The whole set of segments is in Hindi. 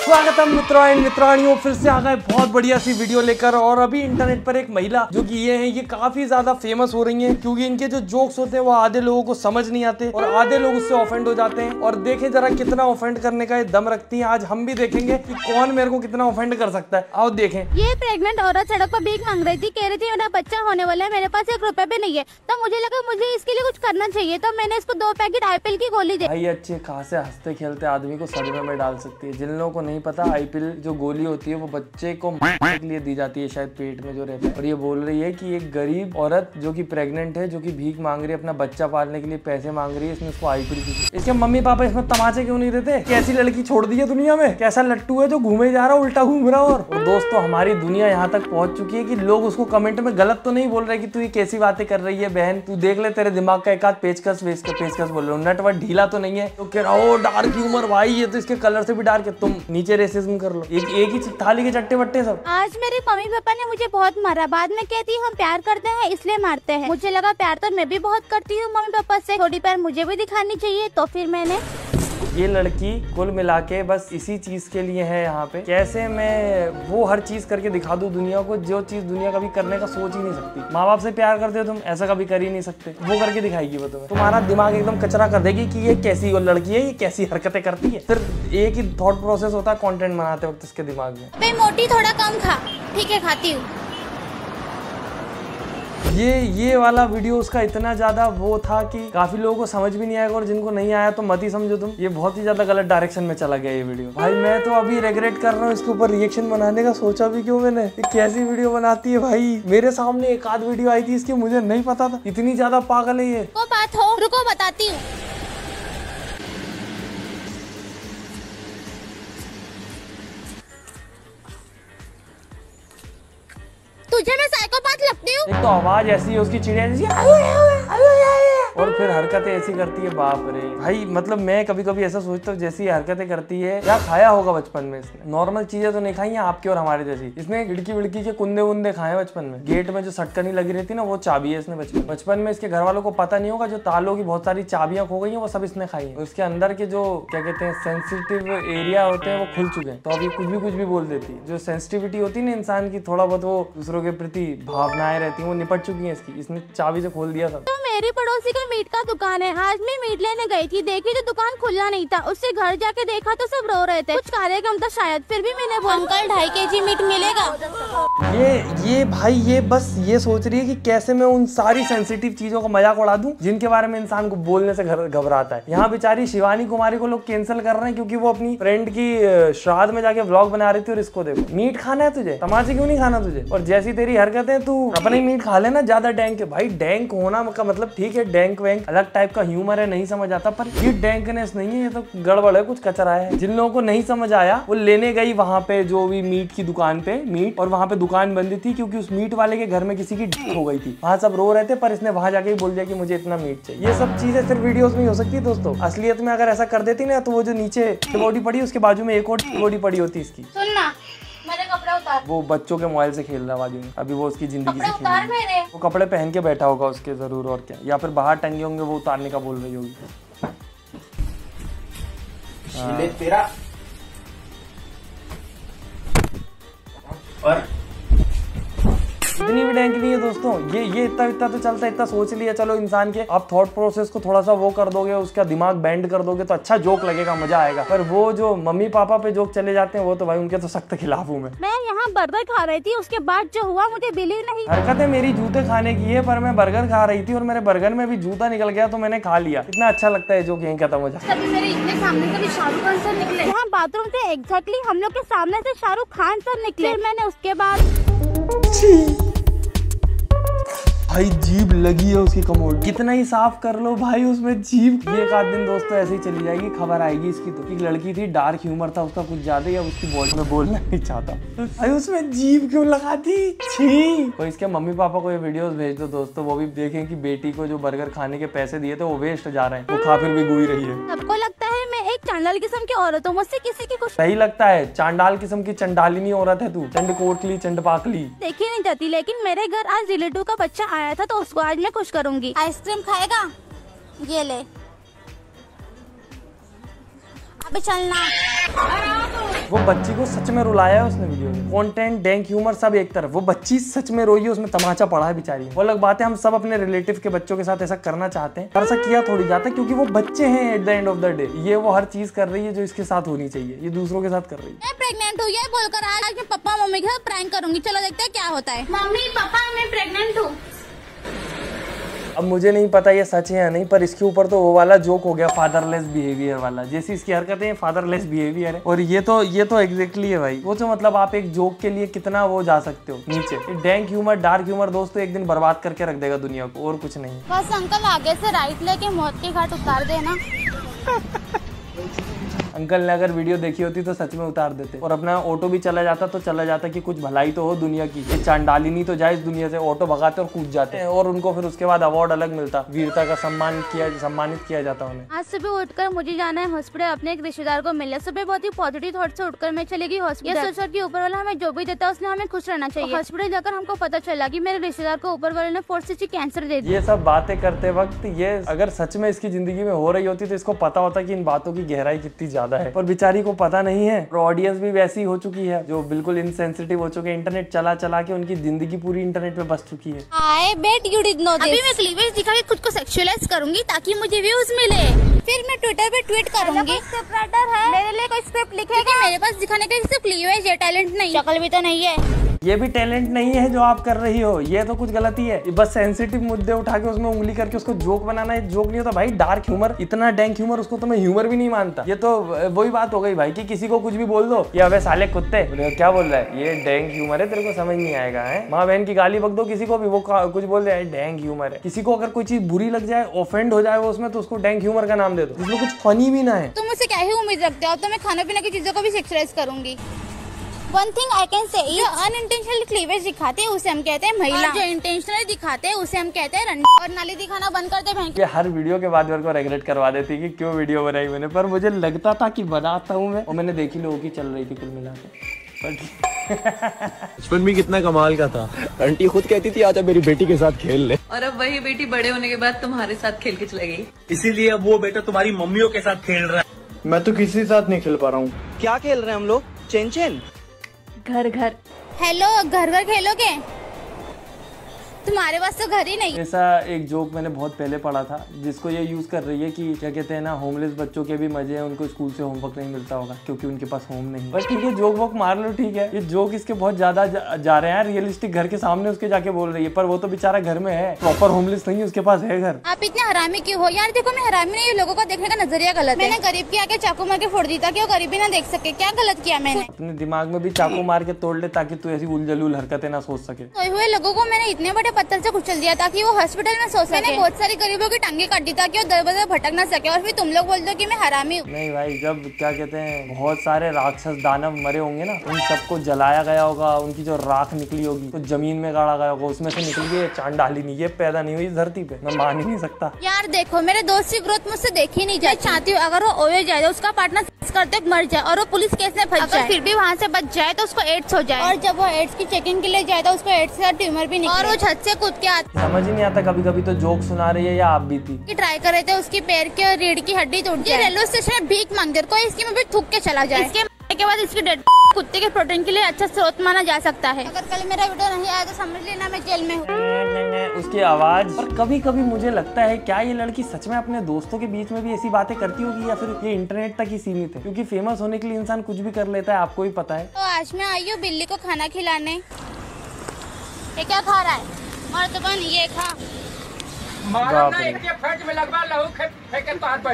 स्वागतम मित्रों एंड मित्राणियों, फिर से आ गए बहुत बढ़िया सी वीडियो लेकर। और अभी इंटरनेट पर एक महिला जो कि ये काफी ज्यादा फेमस हो रही हैं, क्योंकि इनके जो जोक्स होते हैं वो आधे लोगों को समझ नहीं आते और आधे लोग उससे ऑफेंड हो जाते हैं। और देखें जरा कितना ऑफेंड करने का ये दम रखती हैं। आज हम भी देखेंगे कि कौन मेरे को कितना ऑफेंड कर सकता है। आओ देखें। ये प्रेग्नेंट औरत सड़क पर भीख मांग रही थी, कह रही थी मेरा बच्चा होने वाला है, मेरे पास 1 रुपए भी नहीं है। तो मुझे लगा मुझे इसके लिए कुछ करना चाहिए, तो मैंने इसको 2 पैकेट आईपीएल की गोली दी। भाई अच्छे खासे हंसते खेलते आदमी को सदमे में डाल सकती है। जिन लोगों को नहीं पता, आईपीएल जो गोली होती है वो बच्चे को के लिए दी जाती है, शायद पेट में जो रहता है। और ये बोल रही है कि एक गरीब औरत जो कि प्रेग्नेंट है, जो कि भीख मांग रही है, अपना बच्चा पालने के लिए पैसे मांग रही है, इसने उसको आईपीएल दी। इसके मम्मी पापा इसमें तमाचे क्यों नहीं देते? कैसी लड़की छोड़ दी है दुनिया में? कैसा लट्टू है जो घूमे जा रहा है, उल्टा घूम रहा है। और दोस्तों हमारी दुनिया यहाँ तक पहुंच चुकी है कि लोग उसको कमेंट में गलत तो नहीं बोल रहे कि तू ये कैसी बातें कर रही है बहन, तू देख ले तेरे दिमाग का एक आध पेचकस बोल रहे हो, नटवट ढीला तो नहीं है। तो कह रहा हो डार्क ह्यूमर, भाई ये तो इसके कलर से भी डार्क है, तुम नीचे रेसिज्म कर लो। एक ही थाली के चट्टे बट्टे सब। आज मेरे मम्मी पापा ने मुझे बहुत मारा, बाद में कहती है हम प्यार करते हैं इसलिए मारते हैं। मुझे लगा प्यार तो मैं भी बहुत करती हूँ मम्मी पापा से, थोड़ी प्यार मुझे भी दिखानी चाहिए, तो फिर मैंने। ये लड़की कुल मिला के बस इसी चीज के लिए है यहाँ पे। कैसे मैं वो हर चीज करके दिखा दूं दुनिया को, जो चीज दुनिया कभी करने का सोच ही नहीं सकती। माँ बाप से प्यार करते हो तुम, ऐसा कभी कर ही नहीं सकते, वो करके दिखाएगी वो तुम्हें। तुम्हारा दिमाग एकदम कचरा कर देगी कि ये कैसी वो लड़की है, ये कैसी हरकतें करती है। सिर्फ एक ही थॉट प्रोसेस होता है कंटेंट बनाते वक्त इसके दिमाग में। मैं मोटी थोड़ा कम खा, ठीक है खाती हूँ। ये वाला वीडियो उसका इतना ज्यादा वो था कि काफी लोगों को समझ भी नहीं आएगा, और जिनको नहीं आया तो मत ही समझो तुम। ये बहुत ही ज्यादा गलत डायरेक्शन में चला गया ये वीडियो। भाई मैं तो अभी रिग्रेट कर रहा हूँ इसके ऊपर रिएक्शन बनाने का। सोचा भी क्यों मैंने, कैसी वीडियो बनाती है भाई। मेरे सामने एक आध वीडियो आई थी इसकी, मुझे नहीं पता था इतनी ज्यादा पागल है ये। को बात हो, रुको बताती हूँ। तुझे मैं साइकोपैथ लगती हूँ? एक तो आवाज ऐसी है उसकी, चिड़िया जैसी, और फिर हरकतें ऐसी करती है, बाप रे भाई। मतलब मैं कभी कभी ऐसा सोचता हूँ जैसी हरकतें करती है, क्या खाया होगा बचपन में इसने। नॉर्मल चीजें तो नहीं खाई है आपके और हमारे जैसी। इसने खिड़की विड़की के कुंदे वुंदे खाए बचपन में। गेट में जो सटकनी लगी रहती ना, वो चाबी है इसने बचपन में। इसके घर वालों को पता नहीं होगा जो तालों की बहुत सारी चाबियां खो गई है, वो सब इसने खाई है। उसके अंदर के जो क्या कहते हैं सेंसिटिव एरिया होते हैं वो खुल चुके हैं, तो अभी कुछ भी बोल देती है। जो सेंसिटिविटी होती है ना इंसान की, थोड़ा बहुत वो दूसरों के प्रति भावनाएं रहती है, वो निपट चुकी है इसकी। इसने चाबी से खोल दिया सब। तो मेरी पड़ोसी का मीट का दुकान है, आज मैं मीट लेने गई थी, देखी तो दुकान खुला नहीं था। उससे घर जाके देखा तो सब रो रहे थे, कुछ कार्यक्रम था शायद। फिर भी मैंने बोला अंकल 2.5 kg मीट मिलेगा? ये भाई ये बस ये सोच रही है कि कैसे मैं उन सारी सेंसिटिव चीजों का मजाक उड़ा दूं जिनके बारे में इंसान को बोलने से घबराता है। यहाँ बेचारी शिवानी कुमारी को लोग कैंसिल कर रहे हैं क्योंकि वो अपनी फ्रेंड की श्राद्ध में जाके व्लॉग बना रही थी। और इसको देखो, मीट खाना है तुझे, तमाचे क्यों नहीं खाना तुझे? और जैसी तेरी हरकत है, तू अपना ही मीट खा लेना ज्यादा डैंक है। भाई डैंक होना का मतलब ठीक है, डैंक वैंक अलग टाइप का ह्यूमर है, नहीं समझ आता, पर ये डैंकनेस नहीं है, ये तो गड़बड़ है, कुछ कचरा है। जिन लोगों को नहीं समझ आया वो लेने गई वहां पे जो भी मीट की दुकान पे मीट, और वहां पे दुकान बंद थी क्योंकि उस मीट वाले के घर में किसी की डेथ हो गई थी। वहां सब रो रहे थे, पर इसने वहां जाके ही बोल दिया कि मुझे इतना मीट चाहिए। ये सब चीजें सिर्फ वीडियोस में ही हो सकती है दोस्तों। असलियत में अगर ऐसा कर देती ना, तो वो जो नीचे बॉडी पड़ी उसके बाजू में एक और बॉडी पड़ी होती इसकी। सुनना, मेरे कपड़े उतार। वो बच्चों के मोबाइल से खेल रहा बाजू में, अभी वो उसकी जिंदगी से उतार मेरे। वो कपड़े पहन के बैठा होगा उसके जरूर, और क्या, या फिर बाहर टंगे होंगे, वो उतारने का बोल रही होगी। तेरा और इतनी भी डैंक नहीं है दोस्तों। ये इतना तो चलता है, इतना सोच लिया। चलो इंसान के आप थॉट प्रोसेस को थोड़ा सा वो कर दोगे, उसका दिमाग बैंड कर दोगे तो अच्छा जोक लगेगा, मजा आएगा। पर वो जो मम्मी पापा पे जोक चले जाते हैं, वो तो भाई उनके तो सख्त खिलाफ हूँ मैं यहाँ बर्गर खा रही थी, उसके बाद जो हुआ मुझे बिलीव नहीं। हरकतें मेरी जूते खाने की है, पर मैं बर्गर खा रही थी और मेरे बर्गर में भी जूता निकल गया तो मैंने खा लिया। इतना अच्छा लगता है जोक, यहीं खत्म हो जाता है। मेरे इतने सामने से भी शाहरुख खान सर निकले, यहाँ बाथरूम से एग्जैक्टली हम लोग के सामने से शाहरुख खान सर निकले। मैंने उसके बाद भाई जीभ लगी है उसकी कमोड, कितना ही साफ कर लो भाई उसमें जीभ। ये एक आध दिन दोस्तों ऐसे ही चली जाएगी, खबर आएगी इसकी। तो एक लड़की थी, डार्क ह्यूमर था उसका कुछ ज्यादा, या उसकी बॉडी में बोलना नहीं चाहता भाई उसमें जीभ क्यों लगा दी, छी। तो इसके मम्मी पापा को ये वीडियोस भेज दो दोस्तों, वो भी देखें कि बेटी को जो बर्गर खाने के पैसे दिए थे वो वेस्ट जा रहे हैं, वो खा फिर भी गुई रही है। सबको लगता है मैं एक चांडाल किस्म की औरत हूँ, मुझसे किसी की कुछ सही लगता है। चांडाल किस्म की चंडालिनी औरत है तू, चंडकोटली चंडपाकली देखी नहीं जाती। लेकिन मेरे घर आज रिलेटिव का बच्चा आया था, तो उसको आज मैं खुश करूंगी। आइसक्रीम खाएगा? ये ले। अबे चलना। वो बच्ची को सच में रुलाया है उसने वीडियो में। कंटेंट, डैंक ह्यूमर सब एक तरफ, वो बच्ची सच में रोई है, उसमें तमाचा पड़ा है बेचारी। वो अलग बात है, हम सब अपने रिलेटिव के बच्चों के साथ ऐसा करना चाहते हैं, पर ऐसा किया थोड़ी जाता है क्योंकि वो बच्चे हैं at the end of the day. ये वो हर चीज कर रही है जो इसके साथ होनी चाहिए, ये दूसरों के साथ कर रही है। मैं प्रेग्नेंट हूँ ये बोलकर आज मैं पापा मम्मी के साथ प्रैंक करूंगी। चलो देखते हैं क्या होता है। मम्मी पापा मैं प्रेग्नेंट हूँ। अब मुझे नहीं पता ये सच है या नहीं, पर इसके ऊपर तो वो वाला जोक हो गया फादरलेस बिहेवियर वाला। जैसी इसकी हरकतें हैं फादरलेस बिहेवियर है, और ये तो एग्जैक्टली है भाई। वो तो मतलब आप एक जोक के लिए कितना वो जा सकते हो नीचे। डैंक ह्यूमर, डार्क ह्यूमर दोस्तों एक दिन बर्बाद करके रख देगा दुनिया को, और कुछ नहीं। बस अंकल आगे से राइट लेके मौत के घाट उतार देना। अंकल ने अगर वीडियो देखी होती तो सच में उतार देते, और अपना ऑटो भी चला जाता तो चला जाता कि कुछ भलाई तो हो दुनिया की। ये चांडालिनी तो जाए इस दुनिया से, ऑटो भगाते और कूद जाते हैं, और उनको फिर उसके बाद अवार्ड अलग मिलता, वीरता का सम्मानित किया जाता उन्हें। आज सुबह उठकर मुझे जाना है हॉस्पिटल अपने एक रिश्तेदार को मिलने। सुबह बहुत ही पॉजिटिव थॉट से उठकर मैं चलेगी हॉस्पिटल। ये सोच कि ऊपर वाला हमें जो भी देता है उसने हमें खुश रहना चाहिए। हॉस्पिटल जाकर हमको पता चला कि मेरे रिश्तेदार को ऊपर वाले ने 4cc कैंसर दे दिया। ये सब बातें करते वक्त ये अगर सच में इसकी जिंदगी में हो रही होती तो इसको पता होता कि इन बातों की गहराई कितनी ज्यादा है, और बेचारी को पता नहीं है। और ऑडियंस भी वैसी हो चुकी है जो बिल्कुल इनसेंसिटिव हो चुके हैं। इंटरनेट चला चला के उनकी जिंदगी पूरी इंटरनेट पे बस चुकी है। I bet you did know this. अभी मैं क्लीवेज दिखा के खुद को सेक्सुअलाइज करूंगी ताकि मुझे व्यूज मिले। फिर मैं ट्विटर पे ट्वीट करूंगी स्क्रिप्ट राइटर है मेरे लिए कोई स्क्रिप्ट लिखेगा। मेरे पास दिखाने का सिर्फ क्लीवेज है, टैलेंट नहीं। शक्ल भी तो नहीं है। ये भी टैलेंट नहीं है जो आप कर रही हो, ये तो कुछ गलती है। बस सेंसिटिव मुद्दे उठा के उसमें उंगली करके उसको जोक बनाना है, जोक नहीं होता भाई। डार्क ह्यूमर, इतना डैंक ह्यूमर, उसको तो मैं ह्यूमर भी नहीं मानता। ये तो वही बात हो गई भाई कि किसी को कुछ भी बोल दो, या अबे साले कुत्ते, बोले क्या बोल रहा है, ये डैंक ह्यूमर है, तेरे को समझ नहीं आएगा है। माँ बहन की गाली बक दो किसी को भी, वो कुछ बोल रहा है डैंक ह्यूमर है। किसी को अगर कोई चीज बुरी लग जाए, ऑफेंड हो जाए वो उसमें, तो उसको डैंक ह्यूमर का नाम दे दो, जिसमें कुछ फनी भी ना है। तुम मुझसे क्या ही उम्मीद रखते हो? तो मैं खाने पीने की चीजों को भी सेक्सुअलाइज करूंगी। One thing I can say is unintentional cleavage दिखाते हैं उसे हम कहते हैं महिला, जो इंटेंशनली दिखाते हैं उसे हम कहते हैं रंडी। और नाली दिखाना बंद करते हैं। ये हर वीडियो के बाद मेरे को रेगरेट करवा देती कि क्यों वीडियो बनाई मैंने, पर मुझे लगता था कि बनाता हूँ मैं, और मैंने देखी लोगों की चल रही थी कुल मिला के। बचपन भी कितना कमाल का था। आंटी खुद कहती थी आजा मेरी बेटी के साथ खेल ले, और अब वही बेटी बड़े होने के बाद तुम्हारे साथ खेल के चले गई। इसीलिए अब वो बेटा तुम्हारी मम्मियों के साथ खेल रहा है। मैं तो किसी के साथ नहीं खेल पा रहा हूँ। क्या खेल रहे हैं हम लोग? Chain chain. घर घर। हेलो, घर घर खेलोगे? तुम्हारे पास तो घर ही नहीं। ऐसा एक जोक मैंने बहुत पहले पढ़ा था जिसको ये यूज कर रही है कि क्या कहते हैं ना, होमलेस बच्चों के भी मजे हैं, उनको स्कूल से होमवर्क नहीं मिलता होगा क्योंकि उनके पास होम नहीं। बस ठीक है, जोक वोक मार लो, ठीक है। ये जोक इसके बहुत ज्यादा जा रहे हैं, रियलिस्टिक घर के सामने उसके जाके बोल रही है, पर वो तो बेचारा घर में है, प्रॉपर होमलेस नहीं है, उसके पास है घर। आप इतने हरामी क्यों हो यार? देखो मैं हरामी नहीं, लोगों को देखने का नजरिया गलत है। मैंने गरीब के आगे चाकू मार के फोड़ दी ताकि वो गरीबी ना देख सके। क्या गलत किया मैंने? अपने दिमाग में भी चाकू मार के तोड़ ले ताकि तू ऐसी उलझलूल हरकतें ना सोच सके। सोए हुए लोगों को मैंने इतने बड़े पत्थर से कुचल दिया ताकि वो हॉस्पिटल में सो सके। मैंने बहुत सारी गरीबों की टांगे काट दी ताकि वो दर बदर भटक ना सके, और फिर तुम लोग बोलते हो कि मैं हरामी हूँ। नहीं भाई, जब क्या कहते हैं बहुत सारे राक्षस दानव मरे होंगे ना, उन सबको जलाया गया होगा, उनकी जो राख निकली होगी तो जमीन में गाड़ा गया होगा, उसमें से निकली है चांडालिनी। ये पैदा नहीं हुई इस धरती पे, मैं मान ही नहीं सकता। यार देखो, मेरे दोस्त की ग्रोथ मुझसे देखी नहीं जाती। चाहती हूँ अगर वो ओए जाए, उसका पार्टनर करते मर जाए और वो पुलिस केस में फंस जाए, फिर भी वहाँ से बच जाए तो उसको एड्स हो जाए, और जब वो एड्स की चेकिंग के लिए जाए तो उसको एड्स का ट्यूमर भी निकले, और वो छत से कूद के आती। समझ ही नहीं आता, कभी कभी तो जोक सुना रही है या आप भी थी। ट्राई कर रहे थे, उसकी पैर की और रीढ़ की हड्डी टूट गई। रेलवे स्टेशन में भीख मांगते कोई इसकी में भी थूक के चला जाए। इसके मरने के बाद इसकी डेड कुत्ते के प्रोटीन के लिए अच्छा स्रोत माना जा सकता है। अगर कल मेरा वीडियो नहीं आया तो समझ लेना मैं जेल में हूँ। उसकी आवाज। पर कभी कभी मुझे लगता है क्या ये लड़की सच में अपने दोस्तों के बीच में भी ऐसी बातें करती होगी, या फिर ये इंटरनेट तक ही सीमित है? क्योंकि फेमस होने के लिए इंसान कुछ भी कर लेता है, आपको ही पता है। तो आज मैं आई हूँ बिल्ली को खाना खिलाने। ये क्या खा रहा है? मर्दबन ये खा।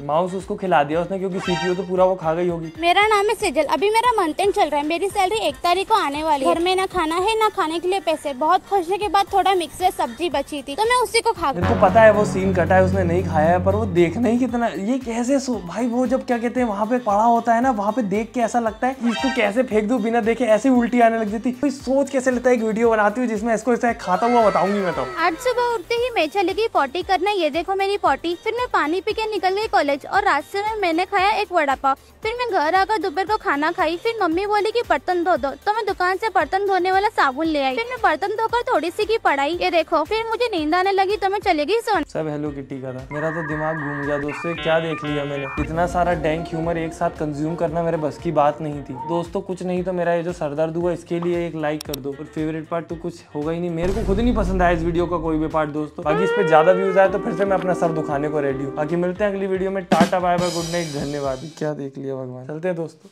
माउस उसको खिला दिया उसने, क्योंकि सीपीयू तो पूरा वो खा गई होगी। मेरा नाम है सेजल, अभी मेरा मंथ एंड चल रहा है। मेरी सैलरी 1 तारीख को आने वाली है। घर में ना खाना है ना खाने के लिए पैसे। बहुत खुशने के बाद थोड़ा मिक्स वेज सब्जी बची थी तो मैं उसी को खा गई। मेरे को पता है वो सीन कटा है, उसने नहीं खाया है, पर वो देखना ही कितना, ये कैसे भाई वो जब क्या कहते हैं वहाँ पे पड़ा होता है ना, वहाँ पे देख के ऐसा लगता है कि इसको कैसे फेंक दूं बिना देखे, ऐसे उल्टी आने लग जाती। कोई सोच कैसे लेता है एक वीडियो बनाती हूँ जिसमें इसको ऐसा खाता हुआ बताऊंगी मैं तो। आज सुबह उठते ही मैं चली गई पॉटी पॉटी करना, ये देखो मेरी पॉटी। फिर मैं पानी पी के निकल गई कॉलेज और रास्ते में मैंने खाया एक वड़ा पाव। फिर मैं घर आकर दोपहर को खाना खाई। फिर मम्मी बोली कि बर्तन धो दो, तो मैं दुकान से बर्तन धोने वाला साबुन ले आई। फिर मैं बर्तन धोकर थोड़ी सी की पढ़ाई, ये देखो। फिर मुझे नींद आने लगी तो मैं चली गई सोने। सब हेलो किटी का था। मेरा तो दिमाग घूम गया दोस्तों, क्या देख लिया मैंने। इतना सारा डैंक ह्यूमर एक साथ कंज्यूम करना मेरे बस की बात नहीं थी दोस्तों। कुछ नहीं तो मेरा ये जो सरदर्द हुआ इसके लिए एक लाइक कर दो। और फेवरेट पार्ट तो कुछ होगा ही नहीं, मेरे को खुद नहीं पसंद आया इस वीडियो का कोई भी पार्ट दोस्तों। बाकी इस पे ज्यादा व्यूज आए तो फिर से मैं अपना सर दुखाने को रेडी हूँ। बाकी मिलते हैं अगली वीडियो में। Tata bye bye, good night, धन्यवाद। क्या देख लिया भगवान। चलते हैं दोस्तों।